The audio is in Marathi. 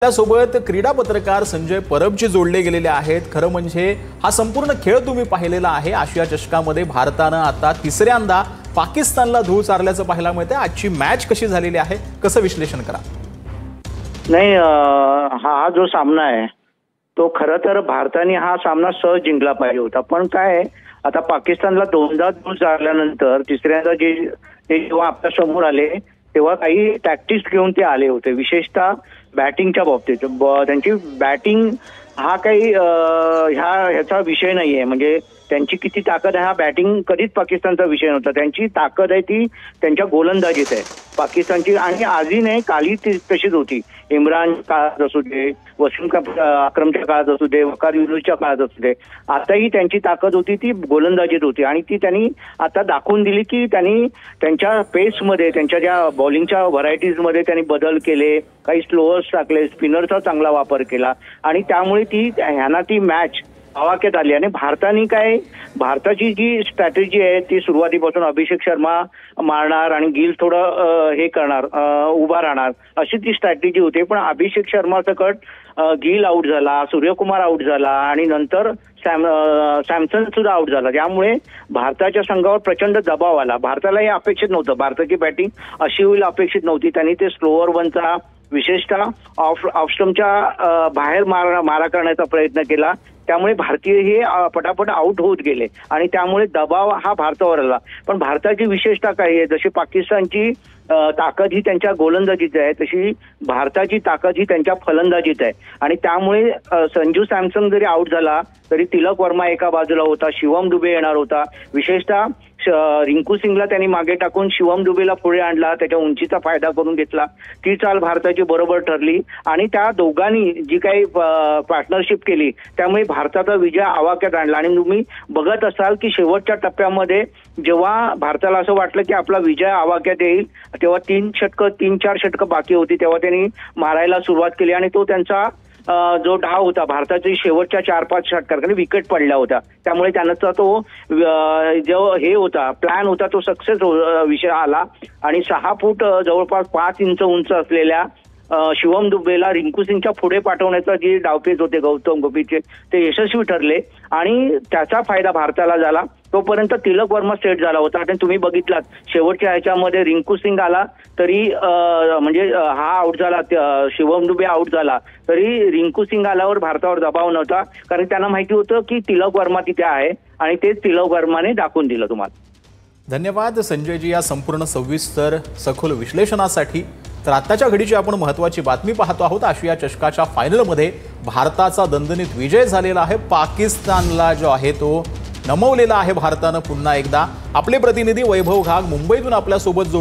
त्यासोबत क्रीडा पत्रकार संजय परबजी जोडले गेलेले आहेत। खरं म्हणजे हा संपूर्ण खेळ तुम्ही पाहिलेला आहे। आशिया चषकामध्ये भारतानं आता तिसऱ्यांदा पाकिस्तानला धूळ चारल्याचं पाहायला मिळतंय। आजची मॅच कशी झालेली आहे, कसं विश्लेषण करा? नाही, हा जो सामना आहे तो खरं तर भारताने हा सामना सहज जिंकला पाहिजे होता, पण काय आता पाकिस्तानला दोनदा धूळ चारल्यानंतर तिसऱ्यांदा जेव्हा आपल्या समोर आले तेव्हा काही टॅक्टिक्स घेऊन ते आले होते, विशेषतः बॅटिंगच्या बाबतीत। त्यांची बॅटिंग हा काही ह्याचा विषय नाहीये, म्हणजे त्यांची किती ताकद आहे हा बॅटिंग कधीच पाकिस्तानचा विषय नव्हता। त्यांची ताकद आहे ती त्यांच्या गोलंदाजीत आहे पाकिस्तानची, आणि आजही नाही कालही ती तशीच होती। इम्रान काळात असू दे, वसीम अक्रमच्या काळात असू दे, वकार युनुसच्या काळात असू दे, आताही त्यांची ताकद होती ती गोलंदाजीत होती, आणि ती त्यांनी आता दाखवून दिली की त्यांनी त्यांच्या पेसमध्ये, त्यांच्या ज्या बॉलिंगच्या व्हरायटीजमध्ये त्यांनी बदल केले, काही स्लोअर्स टाकले, स्पिनरचा चांगला वापर केला, आणि त्यामुळे ह्यांना ती मॅच आवाक्यात आली। आणि भारताची जी स्ट्रॅटेजी आहे ती सुरुवातीपासून अभिषेक शर्मा मारणार आणि गिल थोडं हे करणार, उभा राहणार, अशी ती स्ट्रॅटेजी होती। पण अभिषेक शर्मा सकट गिल आउट झाला, सूर्यकुमार आउट झाला, आणि नंतर सॅमसन सुद्धा आउट झाला, त्यामुळे भारताच्या संघावर प्रचंड दबाव आला। भारताला हे अपेक्षित नव्हतं, भारताची बॅटिंग अशी होईल अपेक्षित नव्हती। त्यांनी ते स्लोअर वनचा, विशेषतः ऑफस्टंपच्या बाहेर मारा करण्याचा प्रयत्न केला, त्यामुळे भारतीय हे पटापट आउट होत गेले, आणि त्यामुळे दबाव हा भारतावर आला। पण भारताची विशेषता काय आहे, जशी पाकिस्तानची ताकद ही त्यांच्या गोलंदाजीत आहे, तशी भारताची ताकद ही त्यांच्या फलंदाजीत आहे, आणि त्यामुळे संजू सॅमसन जरी आउट झाला तरी तिलक वर्मा एका बाजूला होता, शिवम दुबे येणार होता, विशेषतः रिंकू सिंगला त्यांनी मागे टाकून शिवम दुबेला पुढे आणला, त्याच्या उंचीचा फायदा करून घेतला, ती चाल भारताची बरोबर ठरली, आणि त्या दोघांनी जी काही पार्टनरशिप केली त्यामुळे भारताचा विजय आवाक्यात आणला। आणि तुम्ही बघत असाल की शेवटच्या टप्प्यामध्ये जेव्हा भारताला असं वाटलं की आपला विजय आवाक्यात येईल तेव्हा 3-4 षटकं बाकी होती, तेव्हा त्यांनी मारायला सुरुवात केली, आणि तो त्यांचा जो डाव होता भारताची शेवटच्या 4-5 षटकांकडे विकेट पडल्या होत्या, त्यामुळे त्यांचा तो जो हे होता प्लॅन होता तो सक्सेस विषय आला, आणि 6 फूट जवळपास 5 इंच उंच असलेल्या शिवम दुबेला रिंकू सिंगच्या पुढे पाठवण्याचा जे डावपेच होते गौतम गंभीरचे ते यशस्वी ठरले, आणि त्याचा फायदा भारताला झाला। तोपर्यंत तिलक वर्मा सेट झाला होता, आणि तुम्ही बघितलात शेवटच्या ह्याच्यामध्ये रिंकू सिंग आला तरी म्हणजे हा आउट झाला, शिवम दुबे आउट झाला तरी रिंकू सिंग आल्यावर भारतावर दबाव नव्हता, कारण त्यांना माहिती होतं की तिलक वर्मा तिथे आहे, आणि तेच तिलक वर्माने दाखवून दिलं तुम्हाला। धन्यवाद संजयजी या संपूर्ण सविस्तर सखोल विश्लेषणासाठी। तर आताच्या घडीची आपण महत्त्वाची बातमी पाहतो आहोत। आशिया चषकाच्या फायनलमध्ये भारताचा दणदणीत विजय झालेला आहे। पाकिस्तानला जो आहे तो नमवलेला आहे भारतानं पुन्हा एकदा। आपले प्रतिनिधी वैभव घाग मुंबईतून आपल्यासोबत